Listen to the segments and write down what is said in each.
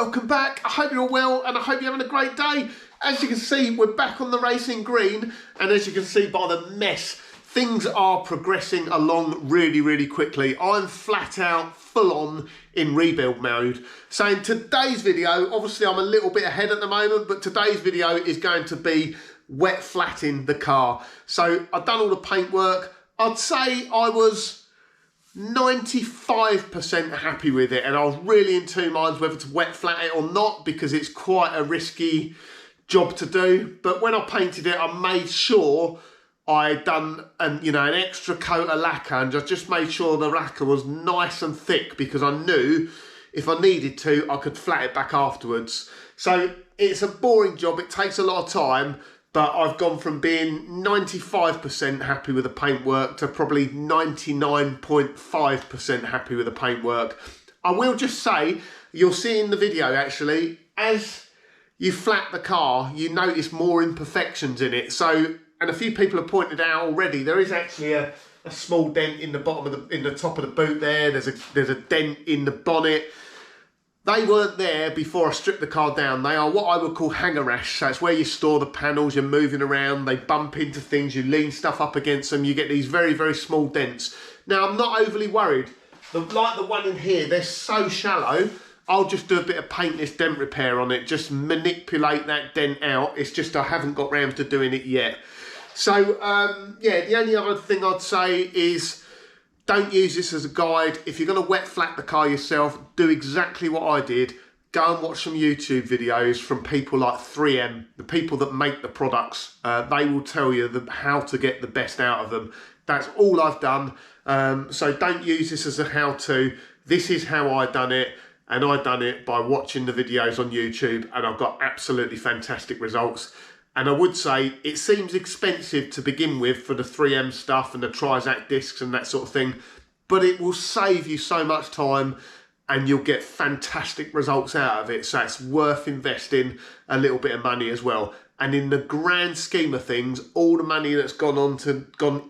welcome back. I hope you're all well and I hope you're having a great day. As you can see, we're back on the Racing Green, and as you can see by the mess, things are progressing along really quickly. I'm flat out full on in rebuild mode. So in today's video, obviously I'm a little bit ahead at the moment, but today's video is going to be wet flatting the car. So I've done all the paintwork. I'd say I was 95% happy with it, and I was really in two minds whether to wet flat it or not, because it's quite a risky job to do. But when I painted it, I made sure I'd done an extra coat of lacquer, and just made sure the lacquer was nice and thick, because I knew if I needed to, I could flat it back afterwards. So it's a boring job, it takes a lot of time, but I've gone from being 95% happy with the paintwork to probably 99.5% happy with the paintwork. I will just say, you'll see in the video actually, as you flat the car, you notice more imperfections in it. So, and a few people have pointed out already, there is actually a small dent in the bottom of the top of the boot there. There's a dent in the bonnet. They weren't there before I stripped the car down. They are what I would call hanger rash. So it's where you store the panels, you're moving around, they bump into things, you lean stuff up against them, you get these very small dents. Now, I'm not overly worried. Like the one in here, they're so shallow, I'll just do a bit of paintless dent repair on it, just manipulate that dent out. It's just I haven't got round to doing it yet. So, yeah, the only other thing I'd say is, don't use this as a guide. If you're going to wet flat the car yourself, do exactly what I did. Go and watch some YouTube videos from people like 3M, the people that make the products. They will tell you how to get the best out of them. That's all I've done. So don't use this as a how-to. This is how I done it, and I done it by watching the videos on YouTube, and I've got absolutely fantastic results. And I would say it seems expensive to begin with for the 3M stuff and the Trizact discs and that sort of thing, but it will save you so much time and you'll get fantastic results out of it. So it's worth investing a little bit of money as well. And in the grand scheme of things, all the money that's gone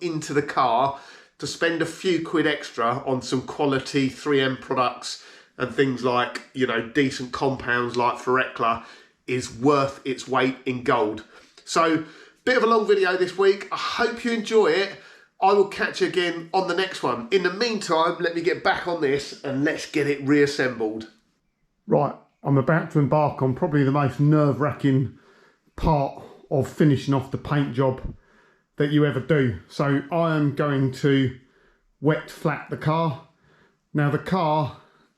into the car, to spend a few quid extra on some quality 3M products and things like, decent compounds like Recliner, is worth its weight in gold. So, bit of a long video this week. I hope you enjoy it. I will catch you again on the next one. In the meantime, let me get back on this and let's get it reassembled. Right, I'm about to embark on probably the most nerve-wracking part of finishing off the paint job that you ever do. So I am going to wet flat the car. Now the car,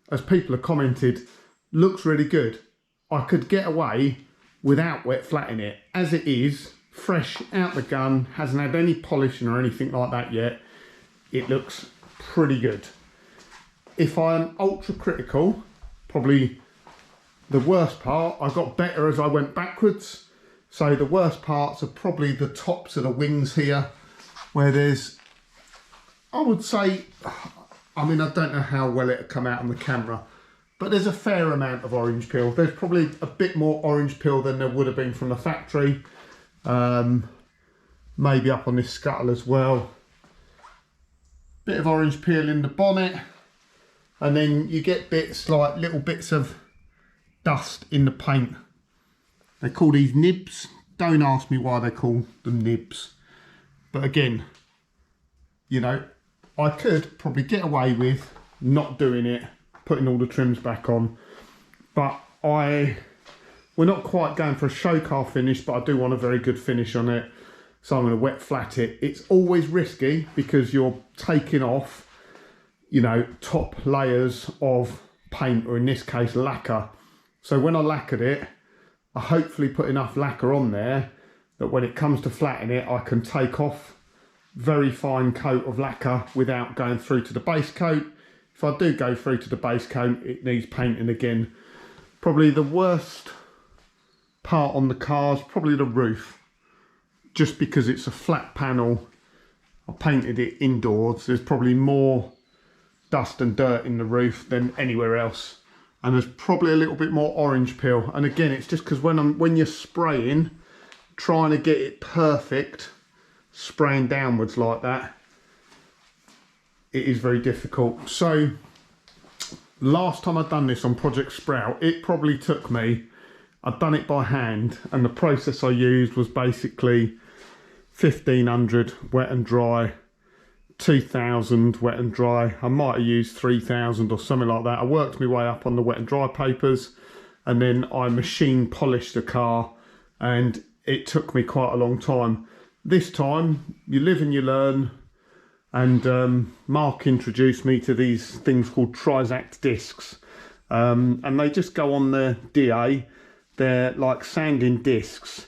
as people have commented, looks really good. I could get away without wet flatting it. As it is, fresh out the gun, hasn't had any polishing or anything like that yet, it looks pretty good. If I'm ultra critical, probably the worst part, I got better as I went backwards. So the worst parts are probably the tops of the wings here, where there's, I would say, I mean, I don't know how well it'll come out on the camera, but there's a fair amount of orange peel. There's probably a bit more orange peel than there would have been from the factory. Maybe up on this scuttle as well. Bit of orange peel in the bonnet. And then you get bits like little bits of dust in the paint. They call these nibs. Don't ask me why they call them nibs. But again, I could probably get away with not doing it, putting all the trims back on, but we're not quite going for a show car finish, but I do want a very good finish on it, so I'm going to wet flat it. It's always risky because you're taking off top layers of paint, or in this case lacquer. So when I lacquered it, I hopefully put enough lacquer on there that when it comes to flattening it, I can take off very fine coat of lacquer without going through to the base coat. If I do go through to the base coat, it needs painting again. Probably the worst part on the car is probably the roof. Just because it's a flat panel, I painted it indoors. There's probably more dust and dirt in the roof than anywhere else. And there's probably a little bit more orange peel. And again, it's just because when you're spraying, trying to get it perfect, spraying downwards like that, it is very difficult. So last time I'd done this on Project Sprout, it probably took me, I'd done it by hand, and the process I used was basically 1500 wet and dry, 2000 wet and dry. I might have used 3000 or something like that. I worked my way up on the wet and dry papers, and then I machine polished the car, and it took me quite a long time. This time, you live and you learn, and Mark introduced me to these things called Trizact discs, and they just go on the DA. They're like sanding discs.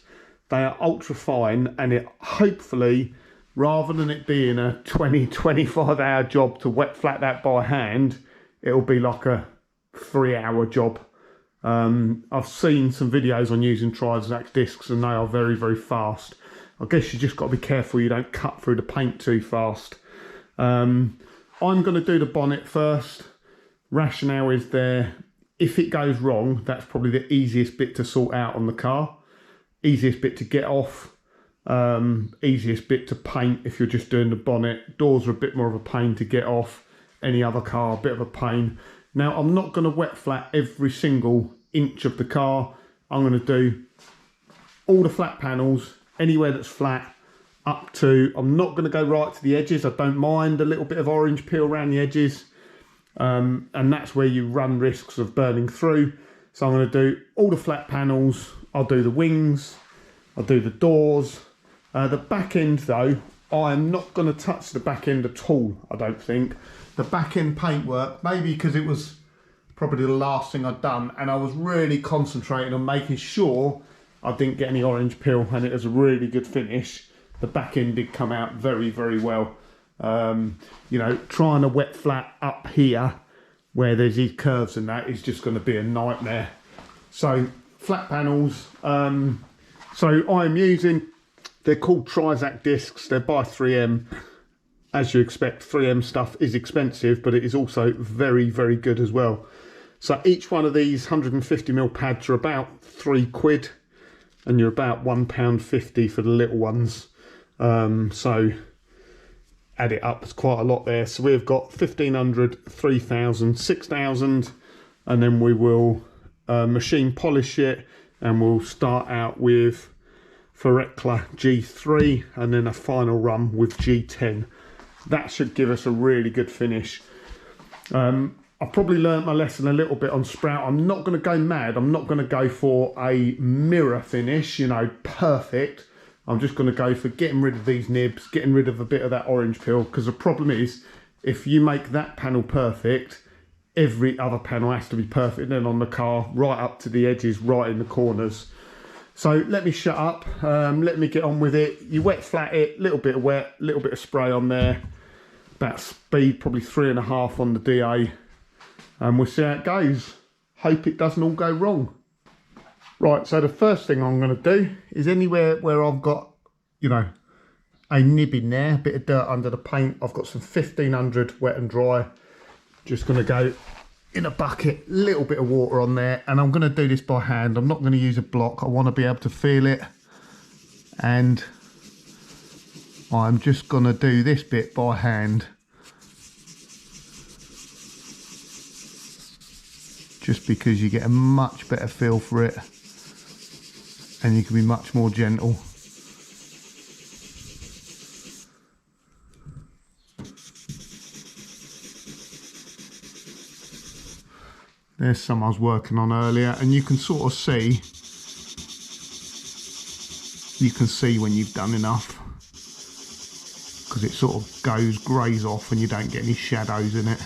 They are ultra fine, and it hopefully, rather than it being a 20-25 hour job to wet flat that by hand, it'll be like a 3-hour job. I've seen some videos on using Trizact discs, and they are very, very fast. I guess you just got to be careful you don't cut through the paint too fast. I'm going to do the bonnet first. Rationale is there. If it goes wrong, that's probably the easiest bit to sort out on the car. Easiest bit to get off. Easiest bit to paint if you're just doing the bonnet. Doors are a bit more of a pain to get off. Any other car, a bit of a pain. Now, I'm not going to wet flat every single inch of the car. I'm going to do all the flat panels, anywhere that's flat, up to, I'm not going to go right to the edges. I don't mind a little bit of orange peel around the edges. And that's where you run risks of burning through. So I'm going to do all the flat panels. I'll do the wings. I'll do the doors. The back end though, I'm not going to touch the back end at all, I don't think. The back end paintwork, maybe because it was probably the last thing I'd done, and I was really concentrating on making sure I didn't get any orange peel, and it was a really good finish. The back end did come out very, very well. You know, trying to wet flat up here where there's these curves and that is just going to be a nightmare. So flat panels, so I'm using, they're called Trizact discs. They're by 3M. As you expect, 3M stuff is expensive, but it is also very, very good as well. So each one of these 150mm pads are about £3, and you're about £1.50 for the little ones. So add it up, it's quite a lot there. So we've got 1500, 3000, 6000, and then we will machine polish it, and we'll start out with Recliner G3 and then a final run with G10. That should give us a really good finish. I've probably learnt my lesson a little bit on Sprout. I'm not going to go mad. I'm not going to go for a mirror finish, you know, perfect. I'm just going to go for getting rid of these nibs, getting rid of a bit of that orange peel, because the problem is, if you make that panel perfect, every other panel has to be perfect then on the car, right up to the edges, right in the corners. So let me shut up, let me get on with it. You wet flat it, little bit of wet, little bit of spray on there, about speed, probably 3.5 on the DA, and we'll see how it goes. Hope it doesn't all go wrong. Right, so the first thing I'm going to do is anywhere where I've got, you know, a nib in there, a bit of dirt under the paint, I've got some 1500 wet and dry. Just going to go in a bucket, little bit of water on there, and I'm going to do this by hand. I'm not going to use a block. I want to be able to feel it, and I'm just going to do this bit by hand. Just because you get a much better feel for it, and you can be much more gentle. There's some I was working on earlier, and you can sort of see, when you've done enough, because it sort of greys off and you don't get any shadows in it.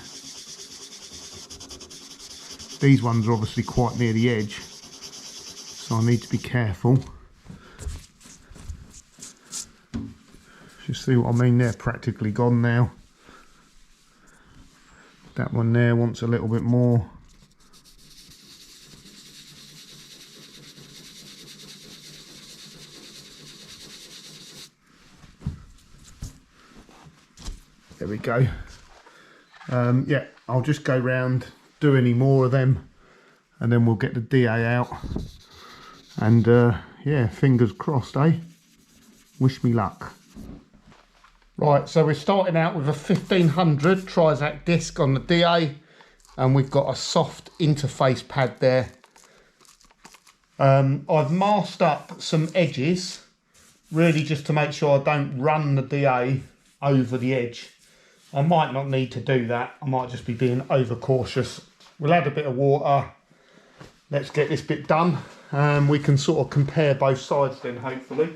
These ones are obviously quite near the edge, so I need to be careful. Just see what I mean, they're practically gone now. That one there wants a little bit more. There we go. Yeah, I'll just go round, do any more of them, and then we'll get the DA out. And yeah, fingers crossed, eh? Wish me luck. Right, so we're starting out with a 1500 Trizact disc on the DA. and we've got a soft interface pad there. I've masked up some edges, really just to make sure I don't run the DA over the edge. I might not need to do that, I might just be being overcautious. We'll add a bit of water, let's get this bit done, and we can sort of compare both sides then, hopefully.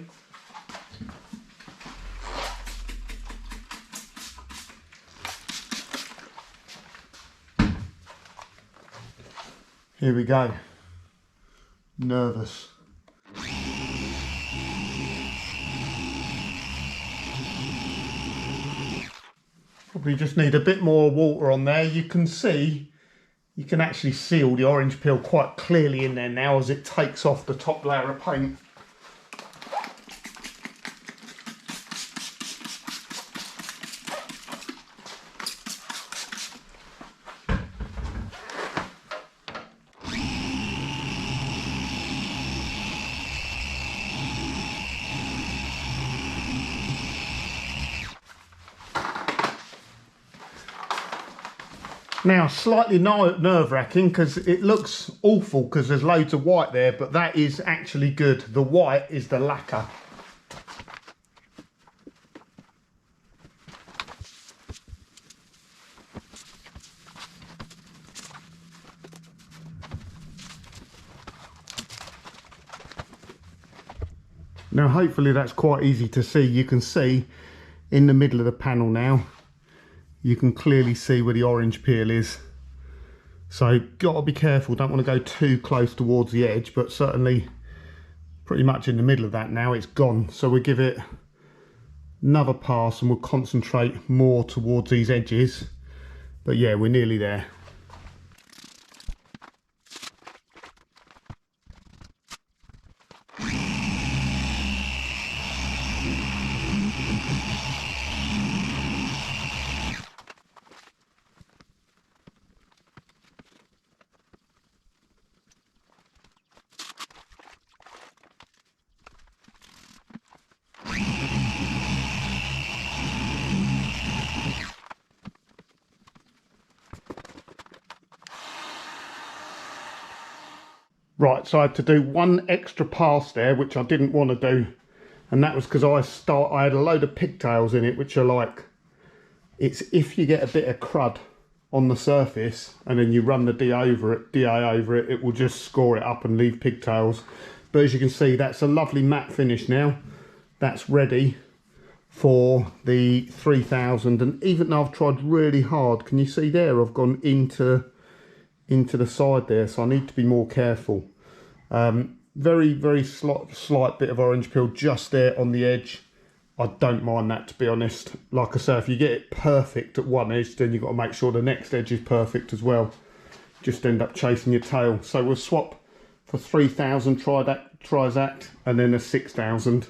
Here we go. Nervous. Probably just need a bit more water on there. You can see, you can actually see all the orange peel quite clearly in there now as it takes off the top layer of paint. Now, slightly nerve-wracking because it looks awful because there's loads of white there, but that is actually good. The white is the lacquer. Now, hopefully that's quite easy to see. You can see in the middle of the panel now, you can clearly see where the orange peel is. So got to be careful, don't want to go too close towards the edge, but certainly pretty much in the middle of that now it's gone. So we'll give it another pass and we'll concentrate more towards these edges. But yeah, we're nearly there. Right, so I had to do one extra pass there, which I didn't want to do, and that was because I had a load of pigtails in it, which are like, it's if you get a bit of crud on the surface and then you run the DA over it, it will just score it up and leave pigtails. But as you can see, that's a lovely matte finish now. That's ready for the 3000, and even though I've tried really hard, can you see there, I've gone into the side there, so I need to be more careful. Very slight bit of orange peel just there on the edge. I don't mind that, to be honest. Like I say, if you get it perfect at one edge, then you've got to make sure the next edge is perfect as well. Just end up chasing your tail. So we'll swap for 3000 Trizact and then a 6000.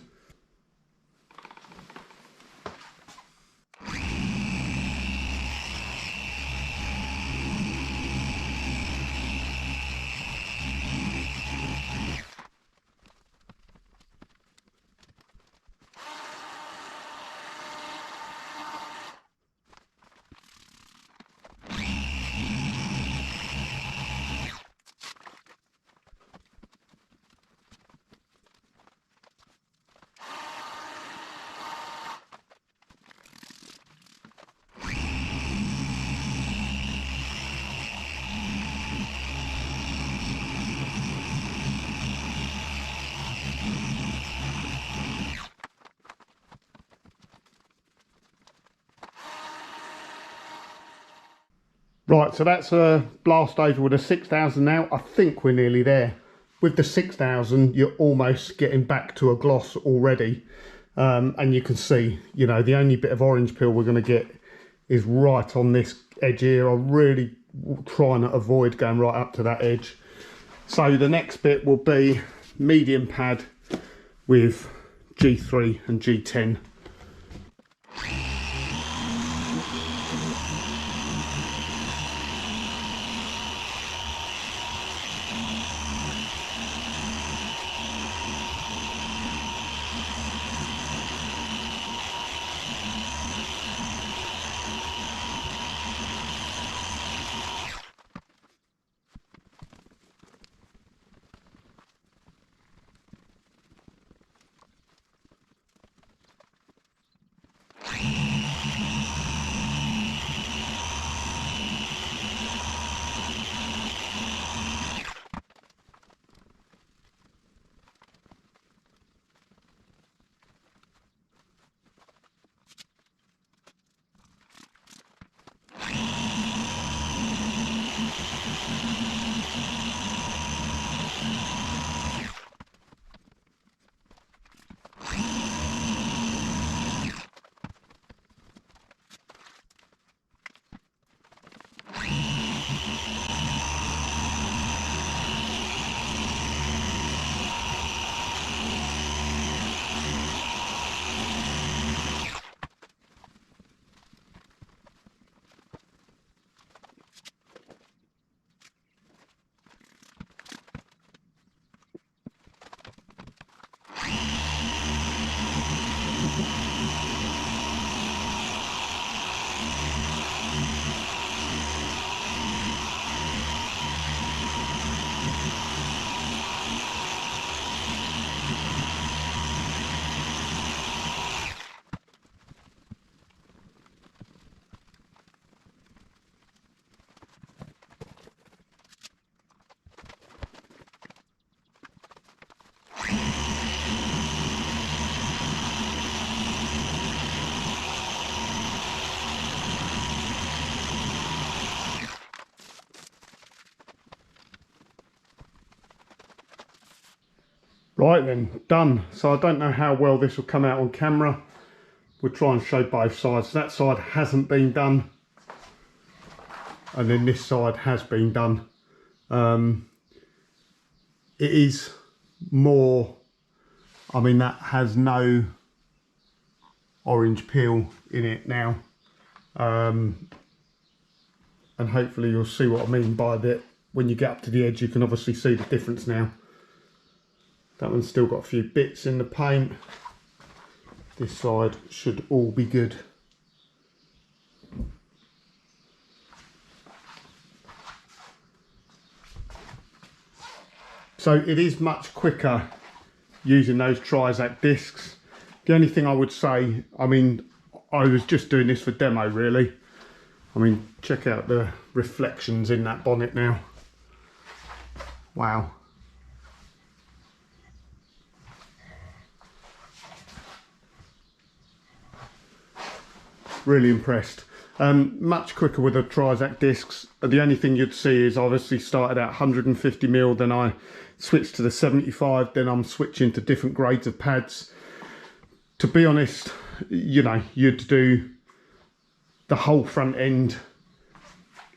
Right, so that's a blast over with a 6000 now. I think we're nearly there. With the 6000, you're almost getting back to a gloss already. And you can see, you know, the only bit of orange peel we're going to get is right on this edge here. I'm really trying to avoid going right up to that edge. So the next bit will be medium pad with G3 and G10. Right then, done. So I don't know how well this will come out on camera. We'll try and show both sides. That side hasn't been done, and then this side has been done. It is more, I mean, that has no orange peel in it now. And hopefully you'll see what I mean by that. When you get up to the edge, you can obviously see the difference now. That one's still got a few bits in the paint. This side should all be good. So it is much quicker using those Trizact discs. The only thing I would say, I mean, I was just doing this for demo really. I mean, check out the reflections in that bonnet now. Wow. Really impressed. Much quicker with the Trizact discs. The only thing you'd see is obviously started at 150mm, then I switched to the 75, then I'm switching to different grades of pads. To be honest, you know, you'd do the whole front end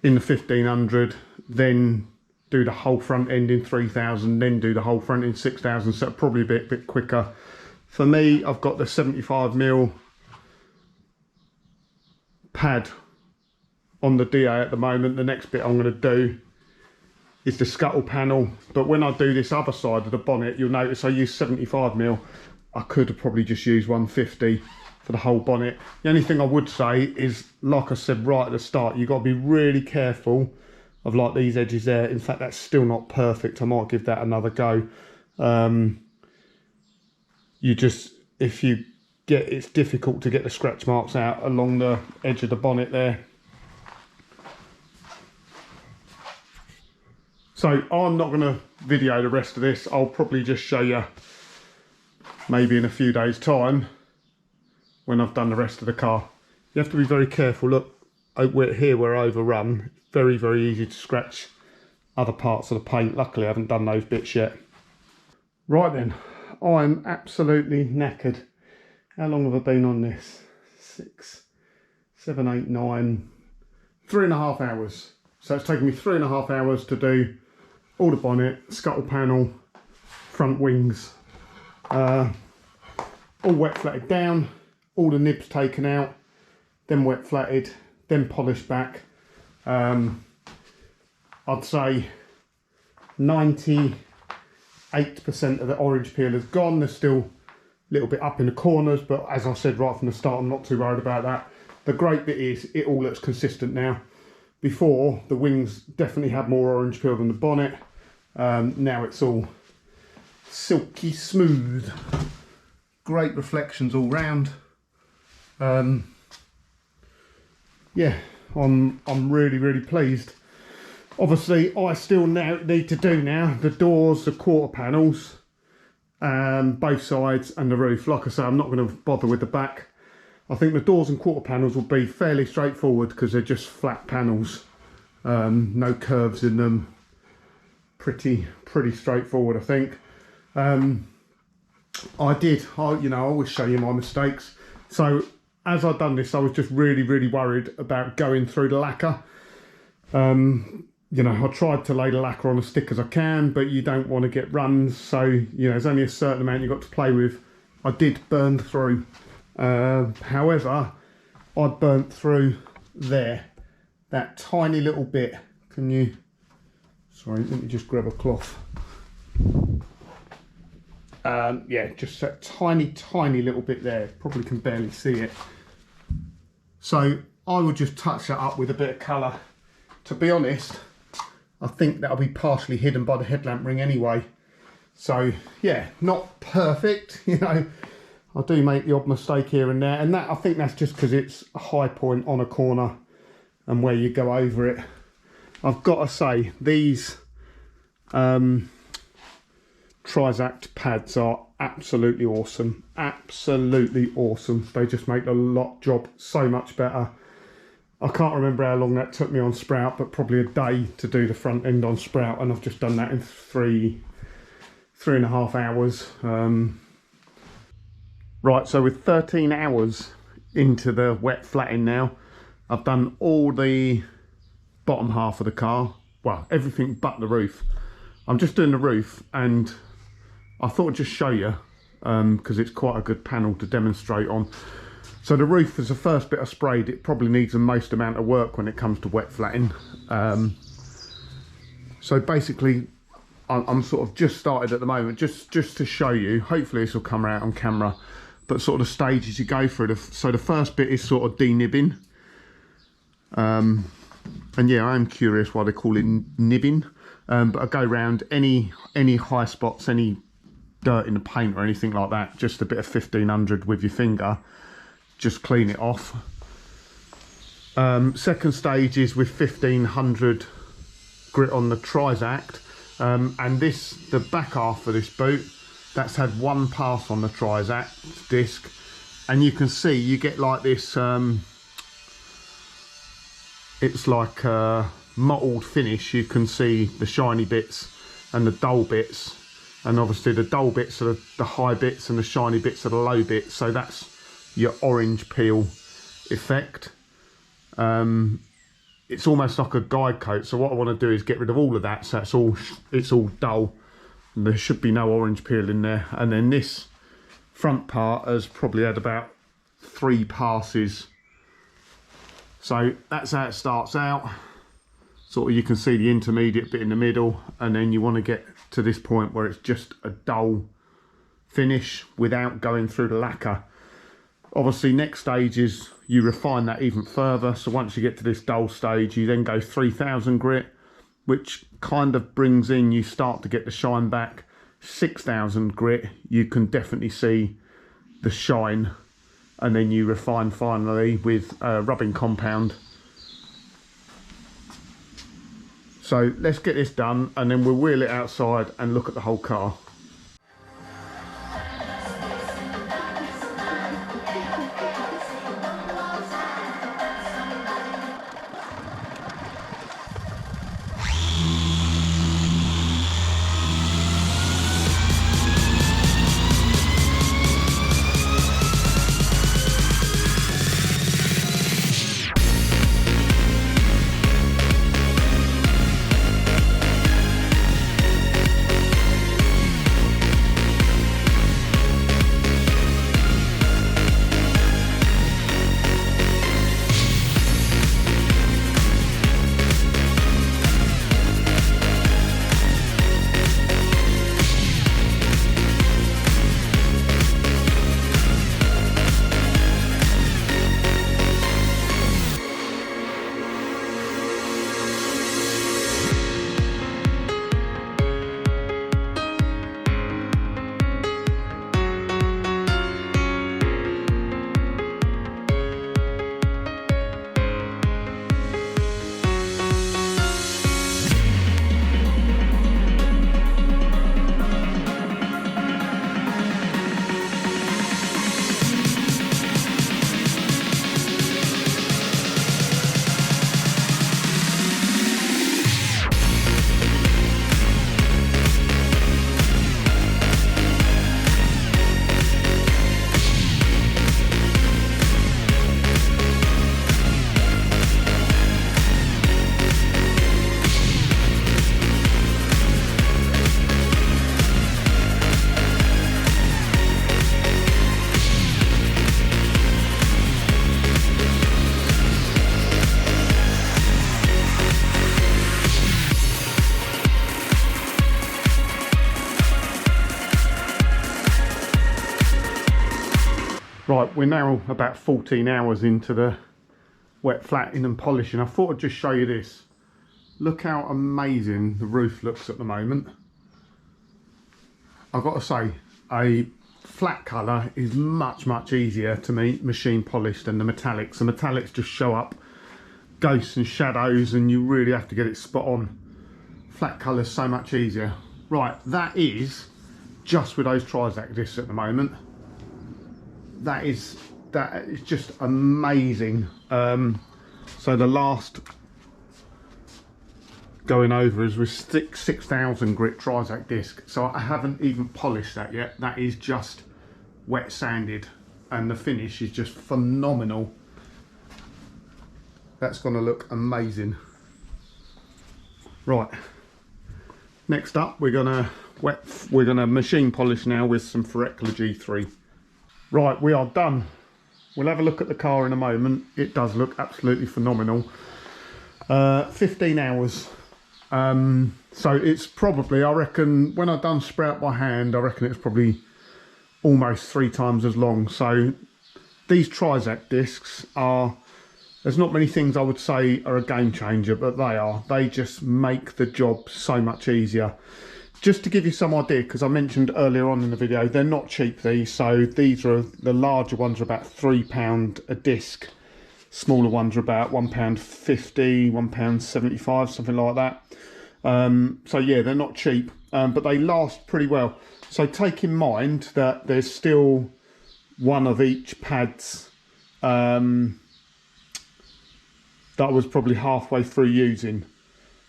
in the 1500, then do the whole front end in 3000, then do the whole front in 6000, so probably a bit quicker. For me, I've got the 75mm pad on the DA at the moment. The next bit I'm going to do is the scuttle panel, but when I do this other side of the bonnet, you'll notice I use 75mm. I could have probably just used 150 for the whole bonnet. The only thing I would say is, like I said right at the start, you've got to be really careful of like these edges there. In fact, that's still not perfect. I might give that another go. You just, if you get, it's difficult to get the scratch marks out along the edge of the bonnet there. So I'm not going to video the rest of this. I'll probably just show you maybe in a few days time when I've done the rest of the car. You have to be very careful. Look, here we're overrun. Very, very easy to scratch other parts of the paint. Luckily I haven't done those bits yet. Right then, I'm absolutely knackered. How long have I been on this? 6, 7, 8, 9, 3.5 hours. So it's taken me 3.5 hours to do all the bonnet, scuttle panel, front wings, all wet flatted down, all the nibs taken out, then wet flatted, then polished back. I'd say 98% of the orange peel is gone. There's still a little bit up in the corners, but as I said right from the start, I'm not too worried about that. The great bit is it all looks consistent now. Before, the wings definitely had more orange peel than the bonnet. Now it's all silky smooth. Great reflections all round. Yeah, I'm really, really pleased. Obviously, I still now need to do the doors, the quarter panels, both sides, and the roof. Like I say, I'm not going to bother with the back. I think the doors and quarter panels will be fairly straightforward because they're just flat panels, no curves in them. Pretty straightforward, I think. I always show you my mistakes. So as I've done this, I was just really, really worried about going through the lacquer. You know, I tried to lay the lacquer on as thick as I can, but you don't want to get runs. So, you know, there's only a certain amount you've got to play with. I did burn through. However, I burnt through there. That tiny little bit. Can you... Sorry, let me just grab a cloth. Yeah, just that tiny little bit there. Probably can barely see it. So I would just touch that up with a bit of colour. To be honest, I think that'll be partially hidden by the headlamp ring anyway. So yeah, not perfect, you know. I do make the odd mistake here and there, and that, I think that's just because it's a high point on a corner and where you go over it. I've got to say, these Trizact pads are absolutely awesome. Absolutely awesome. They just make the job so much better. I can't remember how long that took me on Sprout, but probably a day to do the front end on Sprout, and I've just done that in 3.5 hours. Right, so with 13 hours into the wet flatting now, I've done all the bottom half of the car, well, everything but the roof. I'm just doing the roof, and I thought I'd just show you because it's quite a good panel to demonstrate on. So the roof is the first bit I sprayed. It probably needs the most amount of work when it comes to wet flatting. So basically I'm sort of just started at the moment, just to show you. Hopefully this will come out on camera, but sort of the stages you go through. So the first bit is sort of denibbing, and yeah, I'm curious why they call it nibbing, but I go around any high spots, any dirt in the paint or anything like that, just a bit of 1500 with your finger, just clean it off. Second stage is with 1500 grit on the Trizact, and the back half of this boot, that's had one pass on the Trizact disc, and you can see you get like this, it's like a mottled finish. You can see the shiny bits and the dull bits, and obviously the dull bits are the high bits and the shiny bits are the low bits, so that's your orange peel effect. It's almost like a guide coat, so what I want to do is get rid of all of that, so it's all dull and there should be no orange peel in there. And then this front part has probably had about 3 passes, so that's how it starts out. Sort of, you can see the intermediate bit in the middle, and then you want to get to this point where it's just a dull finish without going through the lacquer. Obviously next stage is you refine that even further, so once you get to this dull stage you then go 3000 grit, which kind of brings in, you start to get the shine back. 6000 grit, you can definitely see the shine, and then you refine finally with rubbing compound. So let's get this done and then we'll wheel it outside and look at the whole car. Right, we're now about 14 hours into the wet flatting and polishing. I thought I'd just show you this. Look how amazing the roof looks at the moment. I've got to say, a flat colour is much easier to me machine polished than the metallics. The metallics just show up ghosts and shadows and you really have to get it spot on. Flat colour's so much easier. Right, that is just with those Trizact discs at the moment. That is just amazing. So the last going over is with 6000 grit Trizact disc. So I haven't even polished that yet. That is just wet sanded, and the finish is just phenomenal. That's going to look amazing. Right, next up we're gonna machine polish now with some Forecla G3. Right, we are done. We'll have a look at the car in a moment. It does look absolutely phenomenal. 15 hours. So it's probably, I reckon, when I've done sprout by hand, I reckon it's probably almost 3 times as long. So these Trizact discs are, there's not many things I would say are a game changer, but they are. They just make the job so much easier. Just to give you some idea, because I mentioned earlier on in the video, they're not cheap, these. So these are, the larger ones are about £3 a disc. Smaller ones are about £1.50, £1.75, something like that. So yeah, they're not cheap, but they last pretty well. So take in mind that there's still one of each pads that I was probably halfway through using.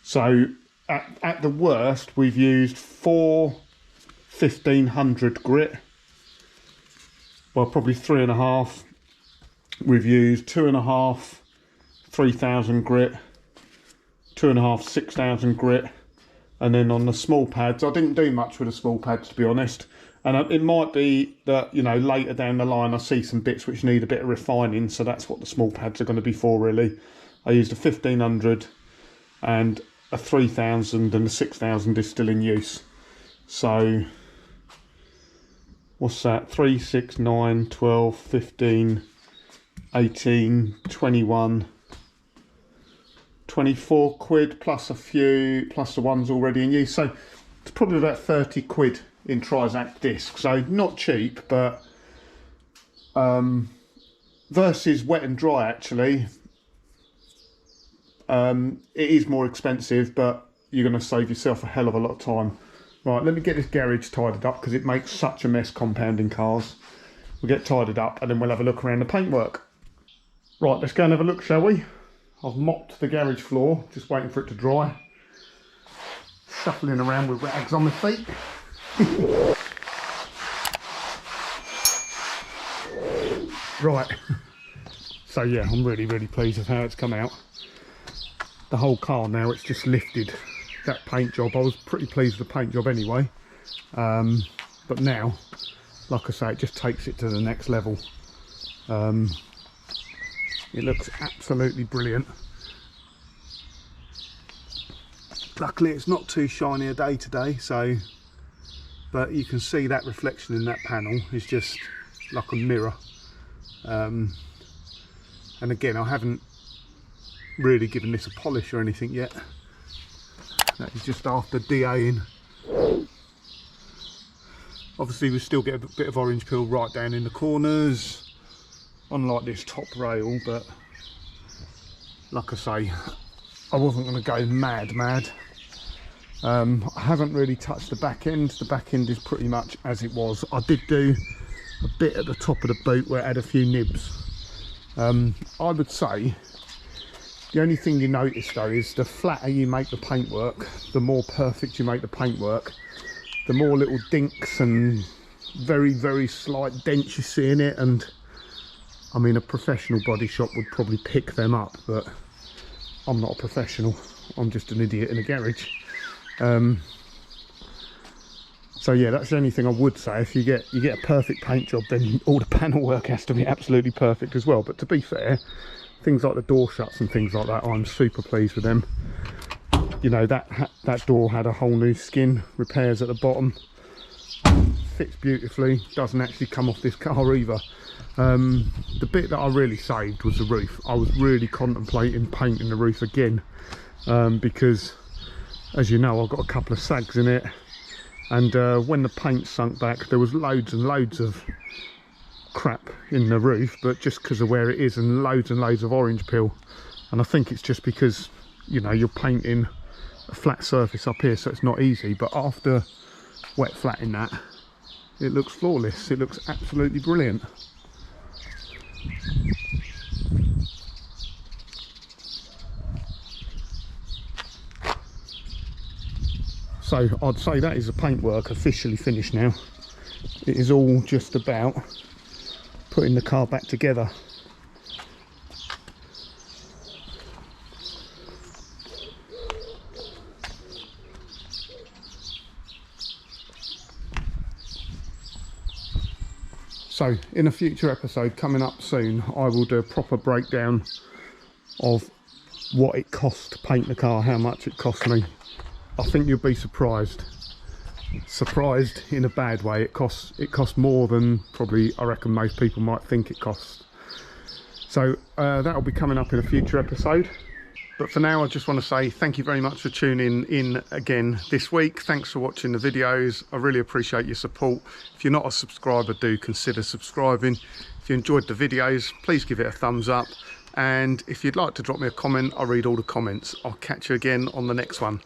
So at the worst, we've used 4 1500 grit. Well, probably 3.5. We've used 2.5 3000 grit, 2.5 6000 grit, and then on the small pads, I didn't do much with the small pads, to be honest. And it might be that, you know, later down the line I see some bits which need a bit of refining, so that's what the small pads are going to be for, really. I used a 1500 and a 3000, and the 6000 is still in use. So what's that? 3, 6, 9, 12, 15, 18, 21, 24 quid plus a few, plus the ones already in use. So it's probably about 30 quid in Trizact disc. So not cheap, but versus wet and dry, actually, it is more expensive, but you're going to save yourself a hell of a lot of time. Right, let me get this garage tidied up, because it makes such a mess compounding cars. We'll get tidied up and then we'll have a look around the paintwork. Right, let's go and have a look, shall we? I've mopped the garage floor, just waiting for it to dry. Shuffling around with rags on my feet. Right, so yeah, I'm really pleased with how it's come out. The whole car now, it's just lifted that paint job. I was pretty pleased with the paint job anyway, but now, like I say, it just takes it to the next level. It looks absolutely brilliant. Luckily it's not too shiny a day today, so, but you can see that reflection in that panel is just like a mirror. And again, I haven't really given this a polish or anything yet. That is just after DAing. Obviously we still get a bit of orange peel right down in the corners, unlike this top rail, but like I say, I wasn't going to go mad. I haven't really touched the back end. The back end is pretty much as it was. I did do a bit at the top of the boot where it had a few nibs. I would say the only thing you notice though is the flatter you make the paintwork, the more perfect you make the paintwork, the more little dinks and very slight dents you see in it. And I mean, a professional body shop would probably pick them up, but I'm not a professional, I'm just an idiot in a garage. So yeah, that's the only thing I would say. If you get a perfect paint job, then all the panel work has to be absolutely perfect as well. But to be fair, things like the door shuts and things like that, I'm super pleased with them. You know, that door had a whole new skin, repairs at the bottom, fits beautifully, doesn't actually come off this car either. The bit that I really saved was the roof. I was really contemplating painting the roof again, because as you know, I've got a couple of sags in it, and when the paint sunk back, there was loads and loads of crap in the roof, but just because of where it is, and loads of orange peel. And I think it's just because, you know, you're painting a flat surface up here, so it's not easy, but after wet flatting that, it looks flawless. It looks absolutely brilliant. So I'd say that is the paintwork officially finished now. It is all just about putting the car back together. So in a future episode coming up soon, I will do a proper breakdown of what it costs to paint the car, how much it cost me. I think you'll be surprised in a bad way. It costs more than probably I reckon most people might think it costs. So that'll be coming up in a future episode. But for now, I just want to say thank you very much for tuning in again this week. Thanks for watching the videos. I really appreciate your support. If you're not a subscriber, do consider subscribing. If you enjoyed the videos, please give it a thumbs up. And if you'd like to drop me a comment, I read all the comments. I'll catch you again on the next one.